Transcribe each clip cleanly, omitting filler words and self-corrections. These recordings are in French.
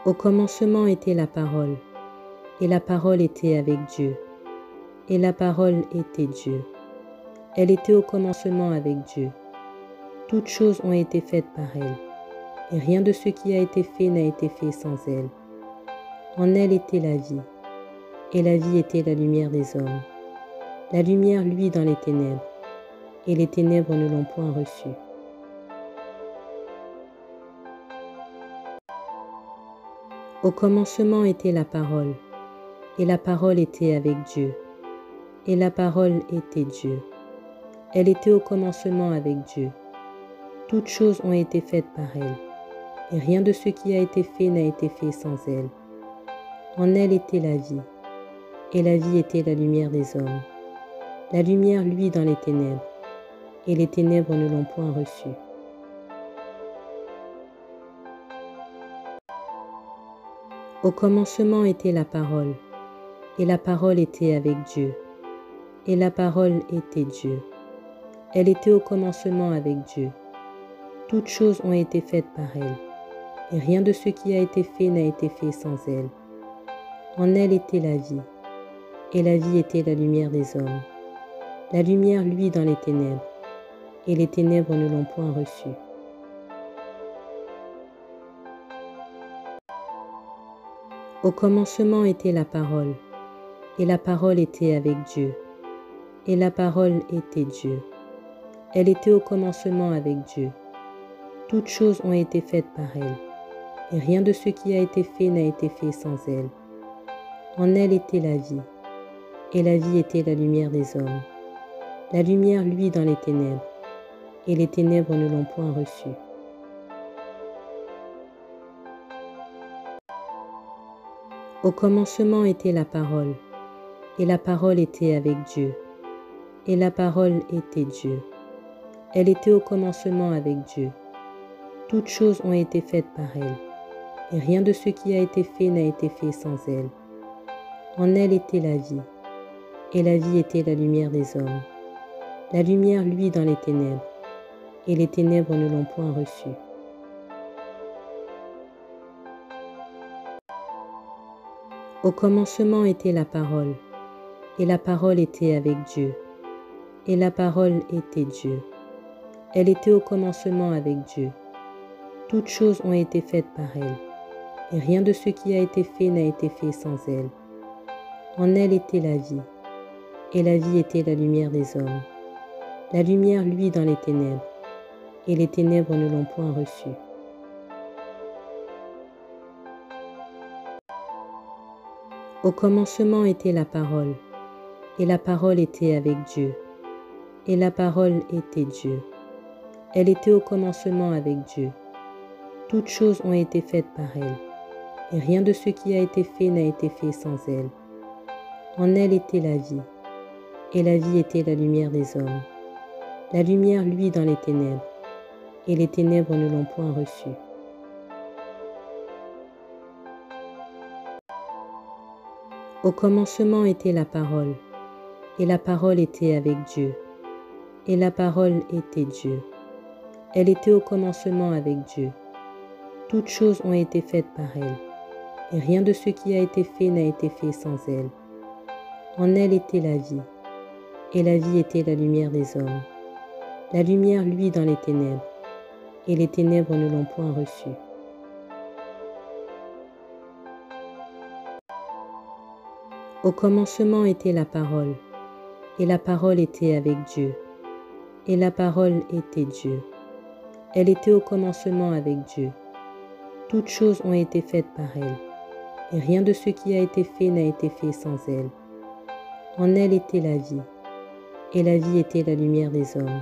Au commencement était la parole, et la parole était avec Dieu, et la parole était Dieu. Elle était au commencement avec Dieu. Toutes choses ont été faites par elle, et rien de ce qui a été fait n'a été fait sans elle. En elle était la vie, et la vie était la lumière des hommes. La lumière luit dans les ténèbres, et les ténèbres ne l'ont point reçue. Au commencement était la parole, et la parole était avec Dieu, et la parole était Dieu. Elle était au commencement avec Dieu. Toutes choses ont été faites par elle, et rien de ce qui a été fait n'a été fait sans elle. En elle était la vie, et la vie était la lumière des hommes. La lumière luit dans les ténèbres, et les ténèbres ne l'ont point reçue. Au commencement était la parole, et la parole était avec Dieu, et la parole était Dieu. Elle était au commencement avec Dieu. Toutes choses ont été faites par elle, et rien de ce qui a été fait n'a été fait sans elle. En elle était la vie, et la vie était la lumière des hommes. La lumière luit dans les ténèbres, et les ténèbres ne l'ont point reçue. Au commencement était la parole, et la parole était avec Dieu, et la parole était Dieu. Elle était au commencement avec Dieu. Toutes choses ont été faites par elle, et rien de ce qui a été fait n'a été fait sans elle. En elle était la vie, et la vie était la lumière des hommes. La lumière luit dans les ténèbres, et les ténèbres ne l'ont point reçue. Au commencement était la parole, et la parole était avec Dieu, et la parole était Dieu. Elle était au commencement avec Dieu. Toutes choses ont été faites par elle, et rien de ce qui a été fait n'a été fait sans elle. En elle était la vie, et la vie était la lumière des hommes. La lumière luit dans les ténèbres, et les ténèbres ne l'ont point reçue. Au commencement était la parole, et la parole était avec Dieu, et la parole était Dieu. Elle était au commencement avec Dieu. Toutes choses ont été faites par elle, et rien de ce qui a été fait n'a été fait sans elle. En elle était la vie, et la vie était la lumière des hommes. La lumière luit dans les ténèbres, et les ténèbres ne l'ont point reçue. Au commencement était la parole, et la parole était avec Dieu, et la parole était Dieu. Elle était au commencement avec Dieu. Toutes choses ont été faites par elle, et rien de ce qui a été fait n'a été fait sans elle. En elle était la vie, et la vie était la lumière des hommes. La lumière luit dans les ténèbres, et les ténèbres ne l'ont point reçue. Au commencement était la parole, et la parole était avec Dieu, et la parole était Dieu. Elle était au commencement avec Dieu. Toutes choses ont été faites par elle, et rien de ce qui a été fait n'a été fait sans elle. En elle était la vie, et la vie était la lumière des hommes. La lumière, luit dans les ténèbres, et les ténèbres ne l'ont point reçue. Au commencement était la parole, et la parole était avec Dieu, et la parole était Dieu. Elle était au commencement avec Dieu. Toutes choses ont été faites par elle, et rien de ce qui a été fait n'a été fait sans elle. En elle était la vie, et la vie était la lumière des hommes.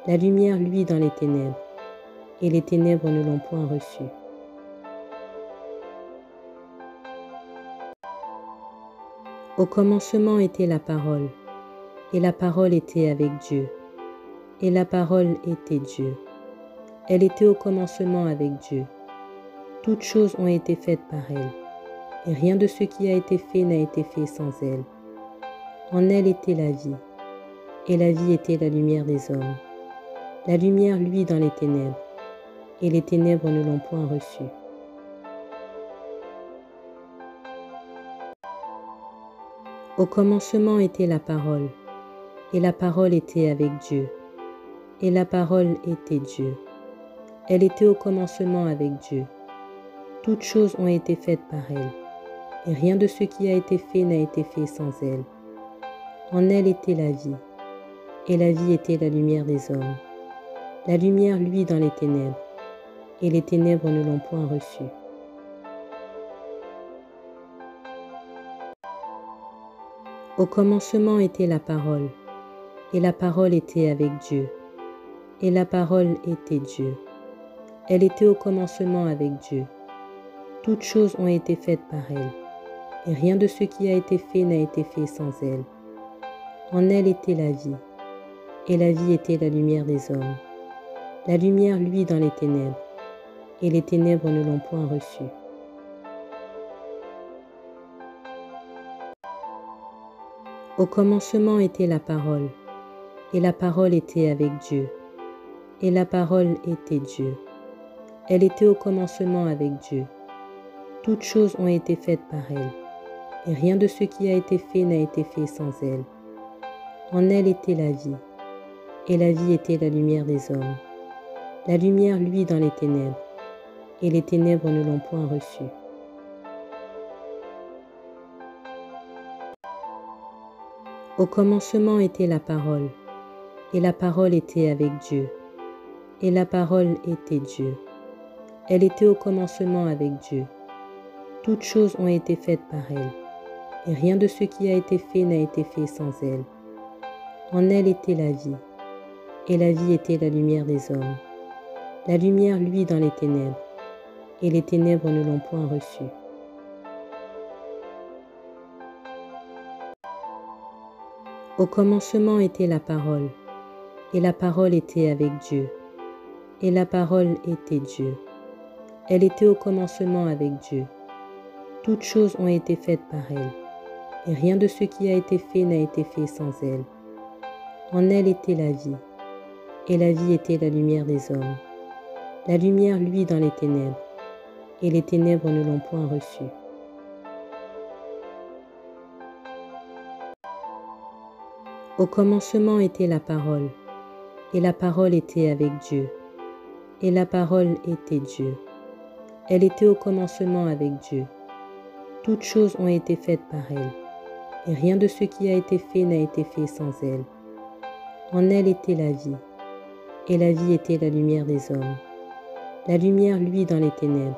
La lumière, luit dans les ténèbres, et les ténèbres ne l'ont point reçue. Au commencement était la parole, et la parole était avec Dieu, et la parole était Dieu. Elle était au commencement avec Dieu. Toutes choses ont été faites par elle, et rien de ce qui a été fait n'a été fait sans elle. En elle était la vie, et la vie était la lumière des hommes. La lumière luit dans les ténèbres, et les ténèbres ne l'ont point reçue. Au commencement était la parole, et la parole était avec Dieu, et la parole était Dieu. Elle était au commencement avec Dieu. Toutes choses ont été faites par elle, et rien de ce qui a été fait n'a été fait sans elle. En elle était la vie, et la vie était la lumière des hommes. La lumière luit dans les ténèbres, et les ténèbres ne l'ont point reçue. Au commencement était la parole, et la parole était avec Dieu, et la parole était Dieu. Elle était au commencement avec Dieu. Toutes choses ont été faites par elle, et rien de ce qui a été fait n'a été fait sans elle. En elle était la vie, et la vie était la lumière des hommes. La lumière luit dans les ténèbres, et les ténèbres ne l'ont point reçue. Au commencement était la parole, et la parole était avec Dieu, et la parole était Dieu. Elle était au commencement avec Dieu. Toutes choses ont été faites par elle, et rien de ce qui a été fait n'a été fait sans elle. En elle était la vie, et la vie était la lumière des hommes. La lumière luit dans les ténèbres, et les ténèbres ne l'ont point reçue. Au commencement était la parole, et la parole était avec Dieu, et la parole était Dieu. Elle était au commencement avec Dieu. Toutes choses ont été faites par elle, et rien de ce qui a été fait n'a été fait sans elle. En elle était la vie, et la vie était la lumière des hommes. La lumière luit dans les ténèbres, et les ténèbres ne l'ont point reçue. Au commencement était la parole, et la parole était avec Dieu, et la parole était Dieu. Elle était au commencement avec Dieu. Toutes choses ont été faites par elle, et rien de ce qui a été fait n'a été fait sans elle. En elle était la vie, et la vie était la lumière des hommes. La lumière luit dans les ténèbres, et les ténèbres ne l'ont point reçue. Au commencement était la parole, et la parole était avec Dieu, et la parole était Dieu. Elle était au commencement avec Dieu. Toutes choses ont été faites par elle, et rien de ce qui a été fait n'a été fait sans elle. En elle était la vie, et la vie était la lumière des hommes. La lumière luit dans les ténèbres, et les ténèbres ne l'ont point reçue. Au commencement était la parole, et la parole était avec Dieu, et la parole était Dieu. Elle était au commencement avec Dieu. Toutes choses ont été faites par elle, et rien de ce qui a été fait n'a été fait sans elle. En elle était la vie, et la vie était la lumière des hommes. La lumière luit dans les ténèbres,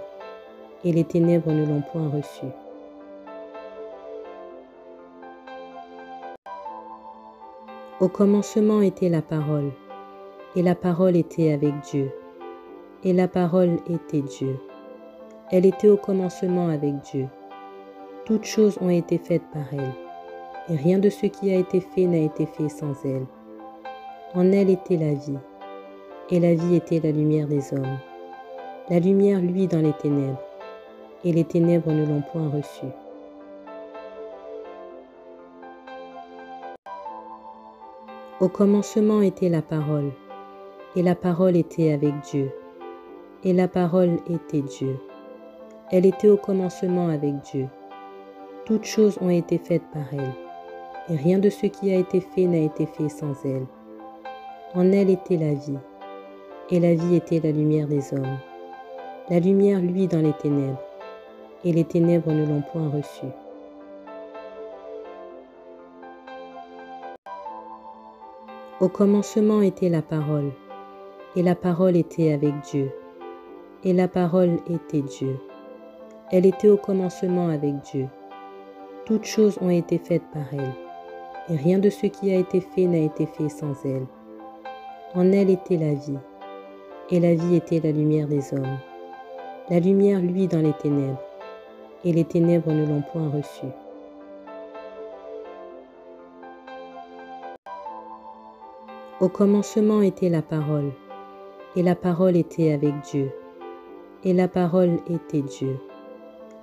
et les ténèbres ne l'ont point reçue. Au commencement était la parole, et la parole était avec Dieu, et la parole était Dieu. Elle était au commencement avec Dieu. Toutes choses ont été faites par elle, et rien de ce qui a été fait n'a été fait sans elle. En elle était la vie, et la vie était la lumière des hommes. La lumière luit dans les ténèbres, et les ténèbres ne l'ont point reçue. Au commencement était la parole, et la parole était avec Dieu, et la parole était Dieu. Elle était au commencement avec Dieu. Toutes choses ont été faites par elle, et rien de ce qui a été fait n'a été fait sans elle. En elle était la vie, et la vie était la lumière des hommes. La lumière luit dans les ténèbres, et les ténèbres ne l'ont point reçue. Au commencement était la parole, et la parole était avec Dieu, et la parole était Dieu. Elle était au commencement avec Dieu. Toutes choses ont été faites par elle, et rien de ce qui a été fait n'a été fait sans elle. En elle était la vie, et la vie était la lumière des hommes. La lumière luit dans les ténèbres, et les ténèbres ne l'ont point reçue. Au commencement était la parole, et la parole était avec Dieu, et la parole était Dieu. Elle était au commencement avec Dieu. Toutes choses ont été faites par elle, et rien de ce qui a été fait n'a été fait sans elle. En elle était la vie, et la vie était la lumière des hommes. La lumière luit dans les ténèbres, et les ténèbres ne l'ont point reçue. Au commencement était la parole, et la parole était avec Dieu, et la parole était Dieu.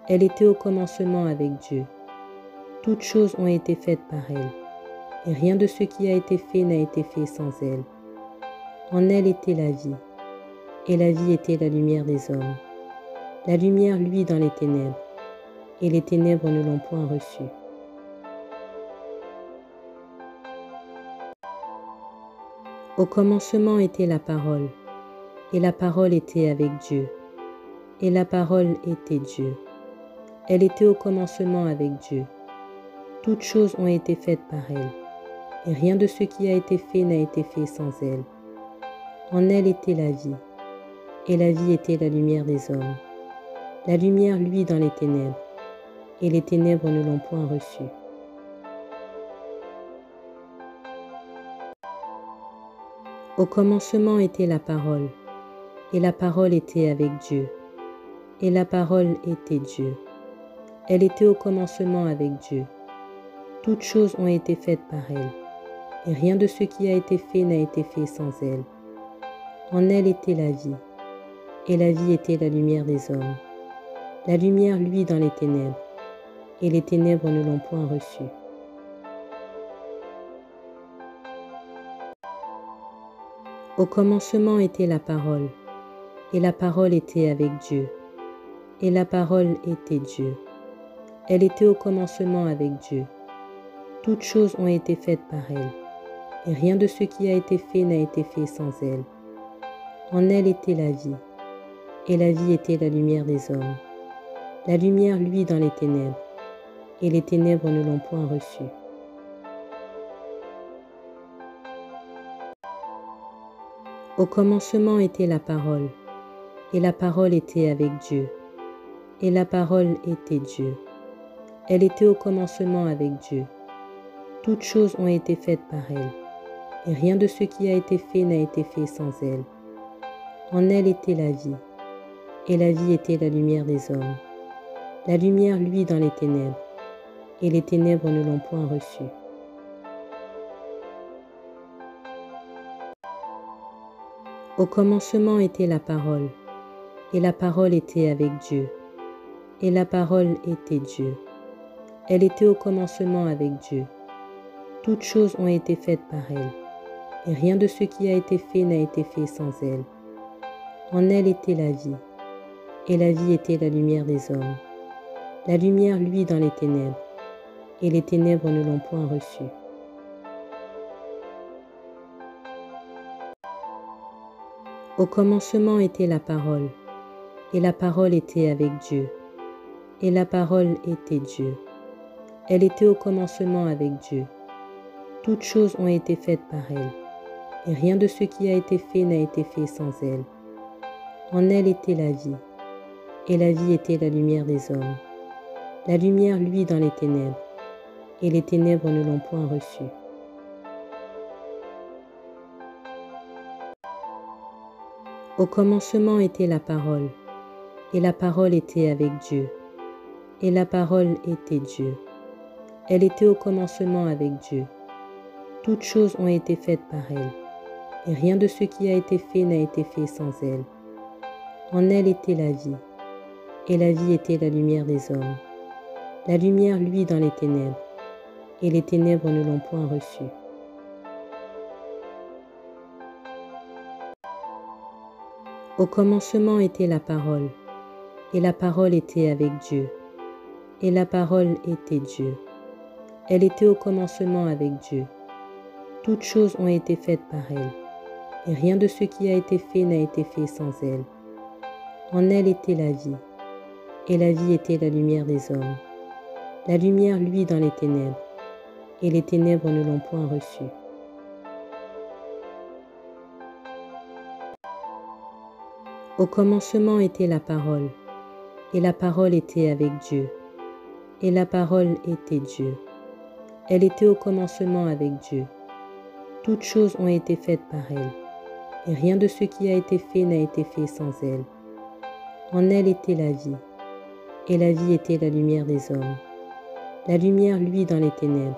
Elle était au commencement avec Dieu. Toutes choses ont été faites par elle, et rien de ce qui a été fait n'a été fait sans elle. En elle était la vie, et la vie était la lumière des hommes. La lumière luit dans les ténèbres, et les ténèbres ne l'ont point reçue. Au commencement était la parole, et la parole était avec Dieu, et la parole était Dieu. Elle était au commencement avec Dieu. Toutes choses ont été faites par elle, et rien de ce qui a été fait n'a été fait sans elle. En elle était la vie, et la vie était la lumière des hommes. La lumière luit dans les ténèbres, et les ténèbres ne l'ont point reçue. Au commencement était la parole, et la parole était avec Dieu, et la parole était Dieu. Elle était au commencement avec Dieu. Toutes choses ont été faites par elle, et rien de ce qui a été fait n'a été fait sans elle. En elle était la vie, et la vie était la lumière des hommes. La lumière luit dans les ténèbres, et les ténèbres ne l'ont point reçue. Au commencement était la parole, et la parole était avec Dieu, et la parole était Dieu. Elle était au commencement avec Dieu. Toutes choses ont été faites par elle, et rien de ce qui a été fait n'a été fait sans elle. En elle était la vie, et la vie était la lumière des hommes. La lumière luit dans les ténèbres, et les ténèbres ne l'ont point reçue. Au commencement était la parole, et la parole était avec Dieu, et la parole était Dieu. Elle était au commencement avec Dieu. Toutes choses ont été faites par elle, et rien de ce qui a été fait n'a été fait sans elle. En elle était la vie, et la vie était la lumière des hommes. La lumière luit dans les ténèbres, et les ténèbres ne l'ont point reçue. Au commencement était la parole, et la parole était avec Dieu, et la parole était Dieu. Elle était au commencement avec Dieu. Toutes choses ont été faites par elle, et rien de ce qui a été fait n'a été fait sans elle. En elle était la vie, et la vie était la lumière des hommes. La lumière luit dans les ténèbres, et les ténèbres ne l'ont point reçue. Au commencement était la parole, et la parole était avec Dieu, et la parole était Dieu. Elle était au commencement avec Dieu. Toutes choses ont été faites par elle, et rien de ce qui a été fait n'a été fait sans elle. En elle était la vie, et la vie était la lumière des hommes. La lumière luit dans les ténèbres, et les ténèbres ne l'ont point reçue. Au commencement était la parole, et la parole était avec Dieu, et la parole était Dieu. Elle était au commencement avec Dieu. Toutes choses ont été faites par elle, et rien de ce qui a été fait n'a été fait sans elle. En elle était la vie, et la vie était la lumière des hommes. La lumière luit dans les ténèbres, et les ténèbres ne l'ont point reçue. Au commencement était la parole, et la parole était avec Dieu, et la parole était Dieu. Elle était au commencement avec Dieu. Toutes choses ont été faites par elle, et rien de ce qui a été fait n'a été fait sans elle. En elle était la vie, et la vie était la lumière des hommes. La lumière luit dans les ténèbres, et les ténèbres ne l'ont point reçue. Au commencement était la parole, et la parole était avec Dieu, et la parole était Dieu. Elle était au commencement avec Dieu. Toutes choses ont été faites par elle, et rien de ce qui a été fait n'a été fait sans elle. En elle était la vie, et la vie était la lumière des hommes. La lumière luit dans les ténèbres,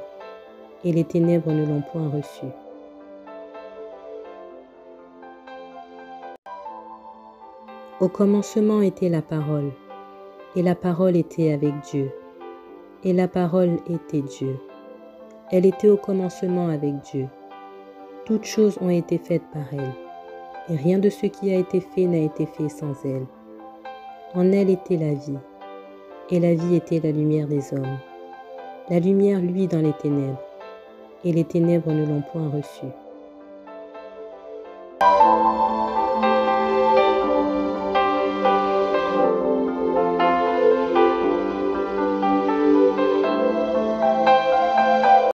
et les ténèbres ne l'ont point reçue. Au commencement était la parole, et la parole était avec Dieu, et la parole était Dieu. Elle était au commencement avec Dieu. Toutes choses ont été faites par elle, et rien de ce qui a été fait n'a été fait sans elle. En elle était la vie, et la vie était la lumière des hommes. La lumière luit dans les ténèbres, et les ténèbres ne l'ont point reçue.